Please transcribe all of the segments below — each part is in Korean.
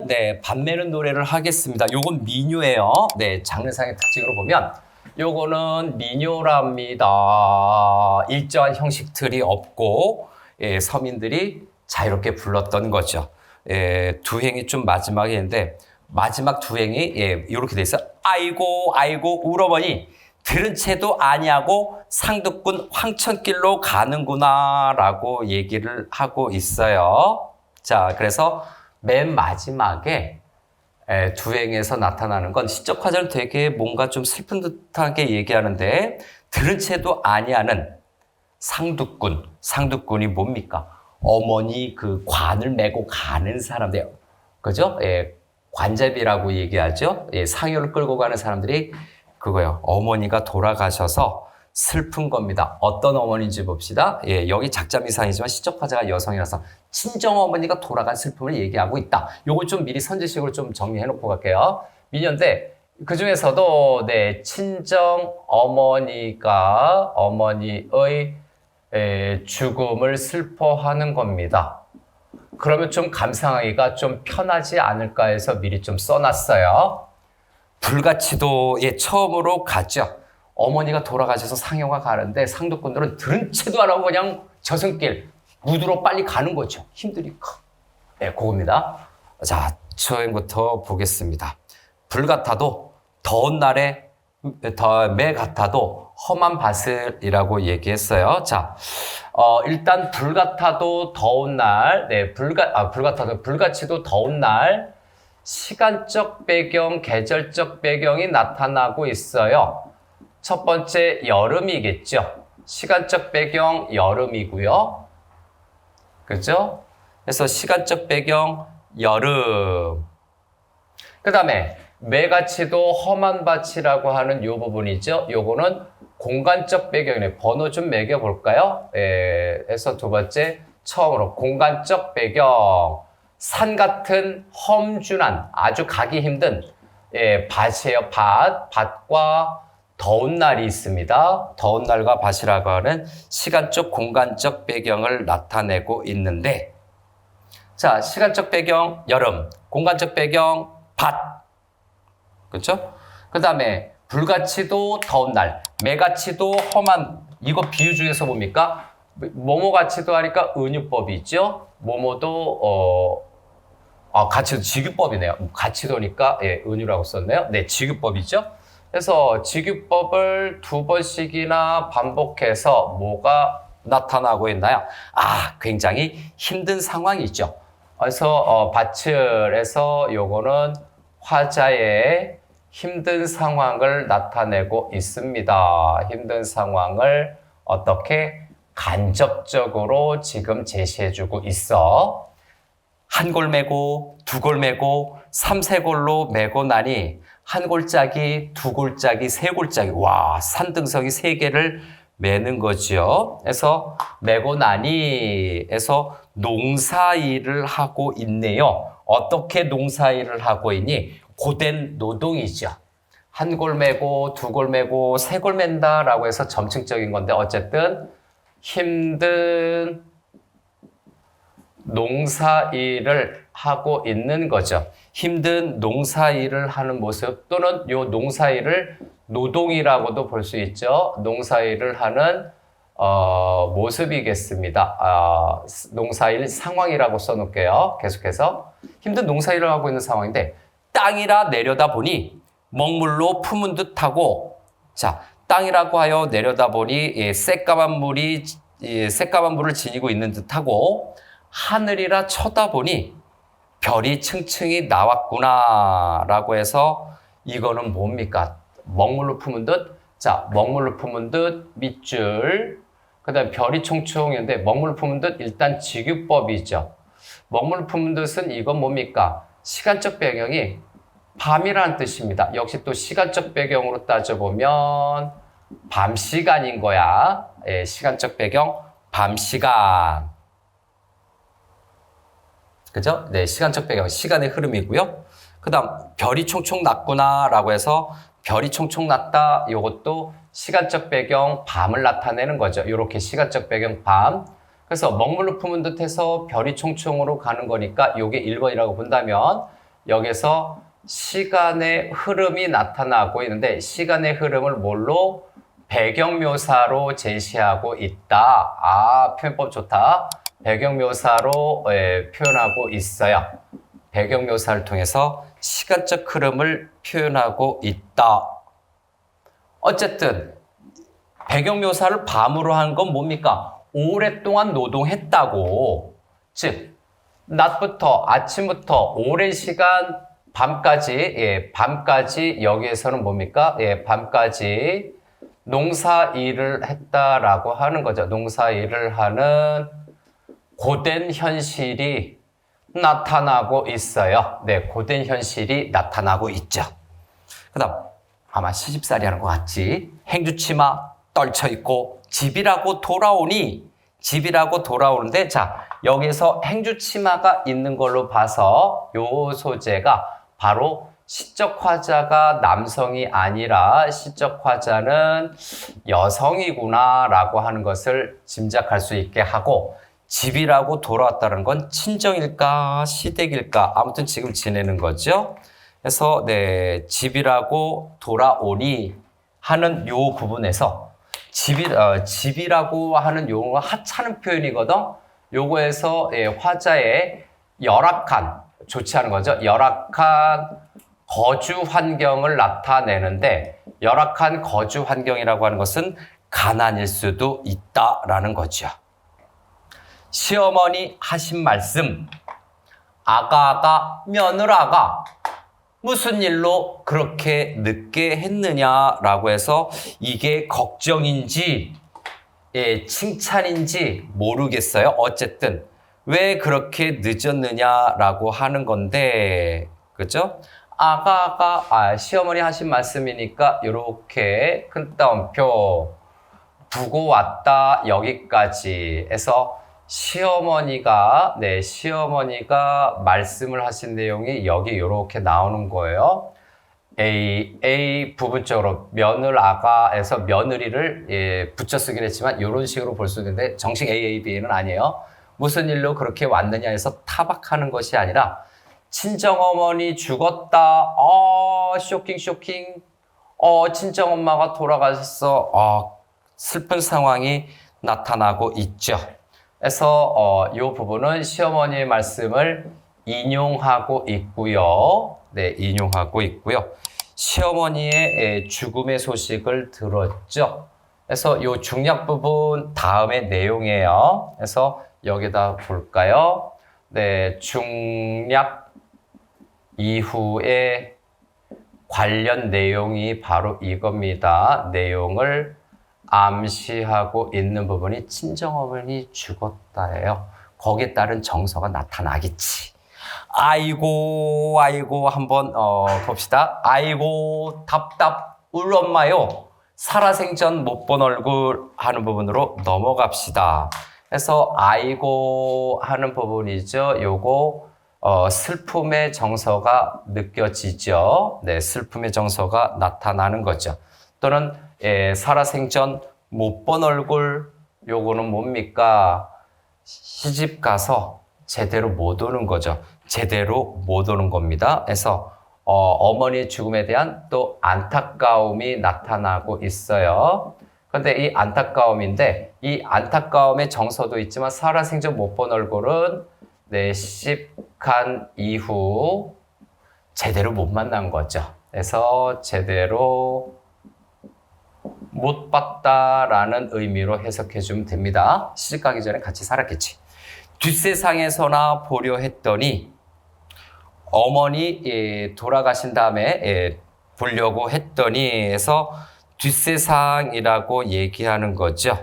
네, 밤매는 노래를 하겠습니다. 요건 민요예요. 네, 장르상의 특징으로 보면 요거는 민요랍니다. 일정한 형식 틀이 없고 서민들이 자유롭게 불렀던 거죠. 두행이 좀 마지막에 있는데 마지막 두행이 이렇게 돼 있어요. 아이고 아이고 울어보니 들은 채도 아니하고 상두꾼 황천길로 가는구나 라고 얘기를 하고 있어요. 자, 그래서 맨 마지막에 두행에서 나타나는 건 시적 화자는 되게 뭔가 좀 슬픈 듯하게 얘기하는데 들은 채도 아니하는 상두꾼. 상두꾼이 뭡니까? 어머니 그 관을 메고 가는 사람들. 그죠? 관제비라고 얘기하죠. 상여를 끌고 가는 사람들이 그거요. 어머니가 돌아가셔서 슬픈 겁니다. 어떤 어머니인지 봅시다. 여기 작자미상이지만 시적 화자가 여성이라서 친정 어머니가 돌아간 슬픔을 얘기하고 있다. 요걸 좀 미리 선지식으로 좀 정리해 놓고 갈게요. 민요인데 그 중에서도 친정 어머니가 어머니의 죽음을 슬퍼하는 겁니다. 그러면 좀 감상하기가 좀 편하지 않을까 해서 미리 좀 써놨어요. 불가치도 처음으로 갔죠. 어머니가 돌아가셔서 상여가 가는데 상두꾼들은 들은 채도 안 하고 그냥 저승길 무드로 빨리 가는 거죠. 힘드니까. 그겁니다. 자, 처음부터 보겠습니다. 불 같아도 더운 날에 매 같아도 험한 밭을이라고 얘기했어요. 자, 일단 불 같아도 더운 날, 불 같아도 불같이도 더운 날, 시간적 배경, 계절적 배경이 나타나고 있어요. 첫 번째 여름이겠죠. 시간적 배경 여름이고요. 그죠? 그래서 시간적 배경 여름. 그 다음에 매가치도 험한 밭이라고 하는 요 부분이죠. 요거는 공간적 배경이네. 번호 좀 매겨볼까요? 그래서 두 번째 처음으로 공간적 배경. 산 같은 험준한 아주 가기 힘든 밭이에요. 밭과 더운 날이 있습니다. 더운 날과 밭이라고 하는 시간적 공간적 배경을 나타내고 있는데 자, 시간적 배경 여름, 공간적 배경 밭. 그렇죠? 그 다음에 불같이도 더운 날, 매같이도 험한 이거 비유 중에서 뭡니까? 뭐뭐같이도 하니까 은유법이 있죠. 뭐뭐도 가치도 직유법이네요. 가치도니까 은유라고 썼네요. 네, 직유법이죠. 그래서 직유법을 두 번씩이나 반복해서 뭐가 나타나고 있나요? 굉장히 힘든 상황이죠. 그래서 밭을해서 요거는 화자의 힘든 상황을 나타내고 있습니다. 힘든 상황을 어떻게 간접적으로 지금 제시해주고 있어. 한 골 메고 두 골 메고 삼세 골로 메고 나니 한 골짜기, 두 골짜기, 세 골짜기. 와, 산등성이 세 개를 매는 거죠. 그래서 메고 나니 해서 농사일을 하고 있네요. 어떻게 농사일을 하고 있니? 고된 노동이죠. 한 골 메고 두 골 메고 세 골 맨다라고 해서 점층적인 건데 어쨌든 힘든 농사일을 하고 있는 거죠. 힘든 농사일을 하는 모습 또는 요 농사일을 노동이라고도 볼 수 있죠. 농사일을 하는 모습이겠습니다. 농사일 상황이라고 써놓을게요. 계속해서 힘든 농사일을 하고 있는 상황인데 땅이라 내려다 보니 먹물로 품은 듯하고 자, 땅이라고 하여 내려다 보니 새까만 물을 지니고 있는 듯하고 하늘이라 쳐다보니 별이 층층이 나왔구나 라고 해서 이거는 뭡니까? 먹물로 품은 듯? 자, 먹물로 품은 듯 밑줄 그 다음에 별이 총총인데 먹물로 품은 듯 일단 직유법이죠. 먹물로 품은 듯은 이건 뭡니까? 시간적 배경이 밤이라는 뜻입니다. 역시 또 시간적 배경으로 따져보면 밤 시간인 거야. 시간적 배경 밤 시간. 그죠? 네, 시간적 배경, 시간의 흐름이고요. 그 다음, 별이 총총 났구나 라고 해서 별이 총총 났다. 이것도 시간적 배경 밤을 나타내는 거죠. 이렇게 시간적 배경 밤. 그래서 먹물로 품은 듯해서 별이 총총으로 가는 거니까 이게 1번이라고 본다면 여기서 시간의 흐름이 나타나고 있는데 시간의 흐름을 뭘로? 배경묘사로 제시하고 있다. 아, 표현법 좋다. 배경묘사로 표현하고 있어요. 배경묘사를 통해서 시간적 흐름을 표현하고 있다. 어쨌든 배경묘사를 밤으로 한 건 뭡니까? 오랫동안 노동했다고. 즉 낮부터 아침부터 오랜 시간 밤까지 밤까지 여기에서는 뭡니까? 밤까지 농사 일을 했다라고 하는 거죠. 농사 일을 하는 고된 현실이 나타나고 있어요. 네, 고된 현실이 나타나고 있죠. 그 다음 아마 시집살이 하는 것 같지. 행주치마 떨쳐있고 집이라고 돌아오는데 자 여기서 행주치마가 있는 걸로 봐서 요 소재가 바로 시적 화자가 남성이 아니라 시적 화자는 여성이구나 라고 하는 것을 짐작할 수 있게 하고 집이라고 돌아왔다는 건 친정일까 시댁일까 아무튼 지금 지내는 거죠. 그래서 네 집이라고 돌아오니 하는 요 부분에서 집이라고 하는 요거 하찮은 표현이거든. 요거에서 화자의 열악한 좋지 않은 거죠. 열악한 거주 환경을 나타내는데 열악한 거주 환경이라고 하는 것은 가난일 수도 있다라는 거죠. 시어머니 하신 말씀 아가가 며느라가 무슨 일로 그렇게 늦게 했느냐라고 해서 이게 걱정인지 칭찬인지 모르겠어요. 어쨌든 왜 그렇게 늦었느냐라고 하는 건데 그죠? 아가가 시어머니 하신 말씀이니까 이렇게 큰 따옴표 두고 왔다 여기까지 해서 시어머니가 말씀을 하신 내용이 여기 이렇게 나오는 거예요. A 부분적으로 며느라가에서 며느리를 붙여 쓰긴 했지만 이런 식으로 볼 수 있는데 정식 AAB는 아니에요. 무슨 일로 그렇게 왔느냐 해서 타박하는 것이 아니라 친정어머니 죽었다. 쇼킹. 친정엄마가 돌아가셨어. 슬픈 상황이 나타나고 있죠. 그래서 이 부분은 시어머니의 말씀을 인용하고 있고요. 네, 인용하고 있고요. 시어머니의 죽음의 소식을 들었죠. 그래서 이 중략 부분 다음의 내용이에요. 그래서 여기다 볼까요? 네, 중략 이후에 관련 내용이 바로 이겁니다. 내용을 암시하고 있는 부분이 친정어머니 죽었다예요. 거기에 따른 정서가 나타나겠지. 아이고 한번 봅시다. 아이고 답답 울 엄마요. 살아생전 못 본 얼굴 하는 부분으로 넘어갑시다. 그래서 아이고 하는 부분이죠. 요거 슬픔의 정서가 느껴지죠. 네, 슬픔의 정서가 나타나는 거죠. 또는 살아생전 못 본 얼굴 요거는 뭡니까? 시집 가서 제대로 못 오는 거죠. 제대로 못 오는 겁니다. 그래서 어머니의 죽음에 대한 또 안타까움이 나타나고 있어요. 그런데 이 안타까움인데 이 안타까움의 정서도 있지만 살아생전 못 본 얼굴은 시집간 이후 제대로 못 만난 거죠. 그래서 제대로 못 봤다라는 의미로 해석해 주면 됩니다. 시집 가기 전에 같이 살았겠지. 뒷세상에서나 보려 했더니 어머니 돌아가신 다음에 보려고 했더니 해서 뒷세상이라고 얘기하는 거죠.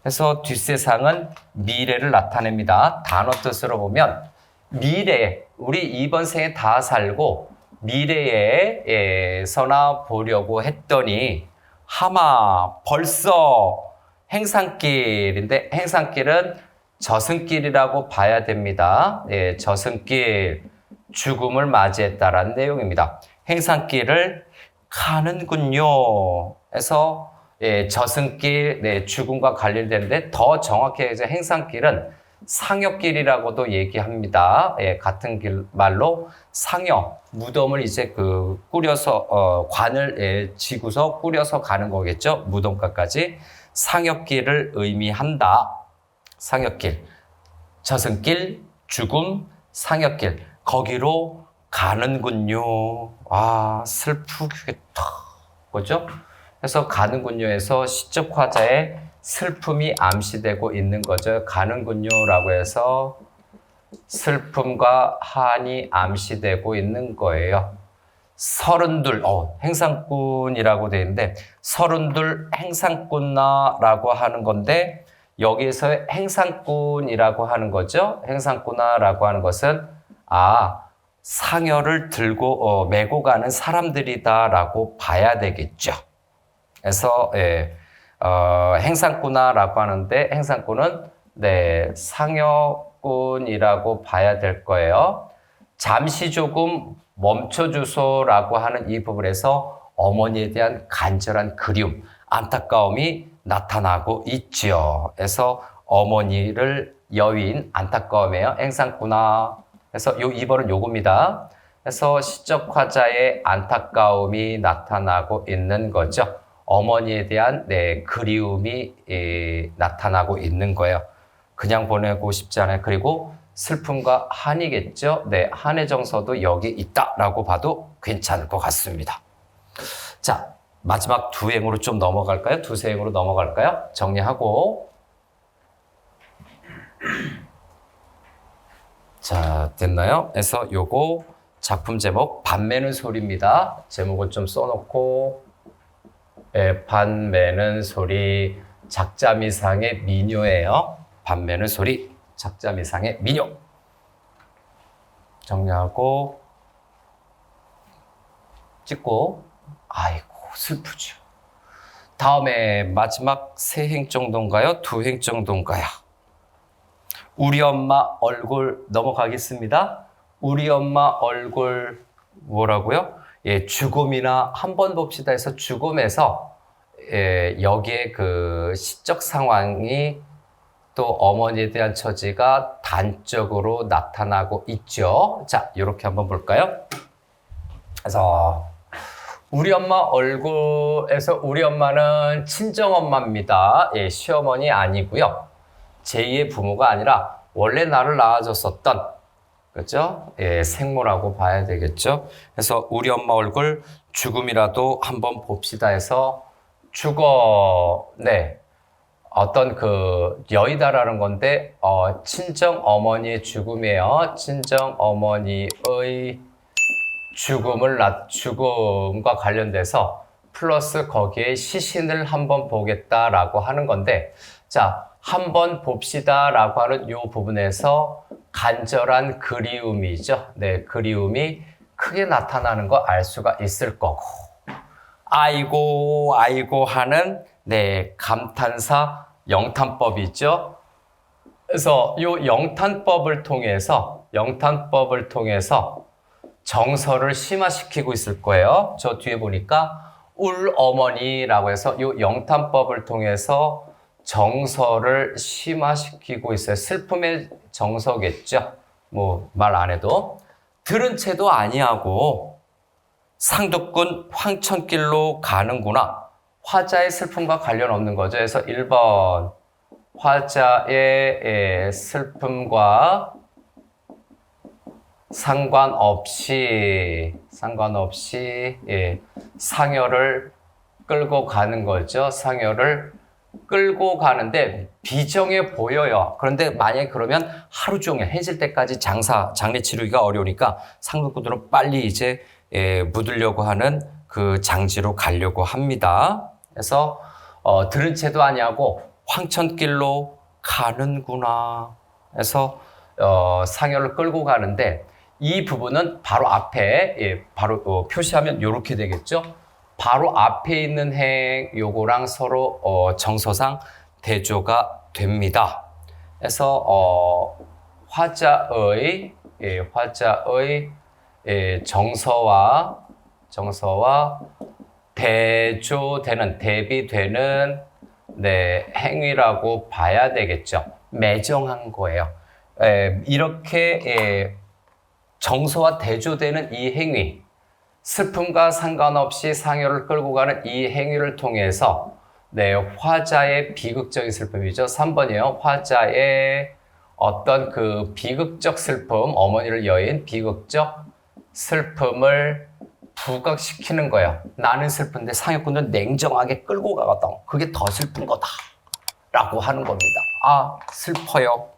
그래서 뒷세상은 미래를 나타냅니다. 단어 뜻으로 보면 미래, 우리 이번 생에 다 살고 미래에서나 보려고 했더니 하마 벌써 행산길인데 행산길은 저승길이라고 봐야 됩니다. 저승길, 죽음을 맞이했다라는 내용입니다. 행산길을 가는군요. 해서 저승길, 죽음과 관련되는데 더 정확히 해서 행산길은 상여길이라고도 얘기합니다. 예, 같은 말로 상여, 무덤을 이제 꾸려서, 관을 지고서 꾸려서 가는 거겠죠. 무덤가까지. 상여길을 의미한다. 상여길. 저승길, 죽음, 상여길. 거기로 가는군요. 아, 슬프겠다. 그죠? 그래서 가는군요에서 시적 화자의 슬픔이 암시되고 있는 거죠. 가는군요라고 해서 슬픔과 한이 암시되고 있는 거예요. 서른둘, 행상꾼이라고 되어 있는데 서른둘 행상꾼나라고 하는 건데 여기에서 행상꾼이라고 하는 거죠. 행상꾼나라고 하는 것은 상여를 들고 메고 가는 사람들이다라고 봐야 되겠죠. 그래서 행상꾼나라고 하는데 행상꾼은 상여꾼이라고 봐야 될 거예요. 잠시 조금 멈춰주소라고 하는 이 부분에서 어머니에 대한 간절한 그리움, 안타까움이 나타나고 있죠. 그래서 어머니를 여인 안타까움이에요. 행상꾼나. 그래서 요 2번은 요겁니다. 그래서 시적 화자의 안타까움이 나타나고 있는 거죠. 어머니에 대한 그리움이 나타나고 있는 거예요. 그냥 보내고 싶지 않아요. 그리고 슬픔과 한이겠죠. 한의 정서도 여기 있다라고 봐도 괜찮을 것 같습니다. 자, 마지막 두 행으로 좀 넘어갈까요? 두세 행으로 넘어갈까요? 정리하고. 자, 됐나요? 그래서 요거 작품 제목 반매는 소리입니다. 제목을 좀 써놓고 반매는 소리 작자미상의 미녀예요. 반매는 소리 작자미상의 미녀. 정리하고 찍고 아이고 슬프죠. 다음에 마지막 세 행 정도인가요? 두 행 정도인가요? 우리 엄마 얼굴 넘어가겠습니다. 우리 엄마 얼굴 뭐라고요? 죽음이나 한번 봅시다 해서 죽음에서 여기에 시적 상황이 또 어머니에 대한 처지가 단적으로 나타나고 있죠. 자, 이렇게 한번 볼까요? 그래서 우리 엄마 얼굴에서 우리 엄마는 친정엄마입니다. 시어머니 아니고요. 제2의 부모가 아니라 원래 나를 낳아줬었던 그렇죠? 생모라고 봐야 되겠죠. 그래서 우리 엄마 얼굴 죽음이라도 한번 봅시다 해서 죽어 어떤 여의다라는 건데 친정 어머니의 죽음이에요. 친정 어머니의 죽음과 관련돼서 플러스 거기에 시신을 한번 보겠다라고 하는 건데 자, 한번 봅시다라고 하는 이 부분에서 간절한 그리움이죠. 그리움이 크게 나타나는 거 알 수가 있을 거고 아이고 하는 감탄사 영탄법이죠. 그래서 이 영탄법을 통해서 정서를 심화시키고 있을 거예요. 저 뒤에 보니까 울 어머니라고 해서 이 영탄법을 통해서 정서를 심화시키고 있어요. 슬픔의 정서겠죠. 뭐 말 안 해도. 들은 채도 아니하고 상두꾼 황천길로 가는구나. 화자의 슬픔과 관련 없는 거죠. 그래서 1번 화자의 슬픔과 상관없이 상여를 끌고 가는 거죠. 상여를 끌고 가는데 비정해 보여요. 그런데 만약에 그러면 하루 종일 해질 때까지 장례 치르기가 어려우니까 상두꾼들은 빨리 이제 묻으려고 하는 그 장지로 가려고 합니다. 그래서 들은 채도 아니하고 황천길로 가는구나. 그래서 상여를 끌고 가는데 이 부분은 바로 앞에 바로 표시하면 이렇게 되겠죠. 바로 앞에 있는 행 요거랑 서로 정서상 대조가 됩니다. 그래서 화자의 정서와 대비되는 네, 행위라고 봐야 되겠죠. 매정한 거예요. 이렇게 정서와 대조되는 이 행위, 슬픔과 상관없이 상여를 끌고 가는 이 행위를 통해서 네, 화자의 비극적인 슬픔이죠. 3번이에요. 화자의 어떤 그 비극적 슬픔, 어머니를 여인 비극적 슬픔을 부각시키는 거예요. 나는 슬픈데 상여꾼은 냉정하게 끌고 가거든. 그게 더 슬픈 거다. 라고 하는 겁니다. 아, 슬퍼요.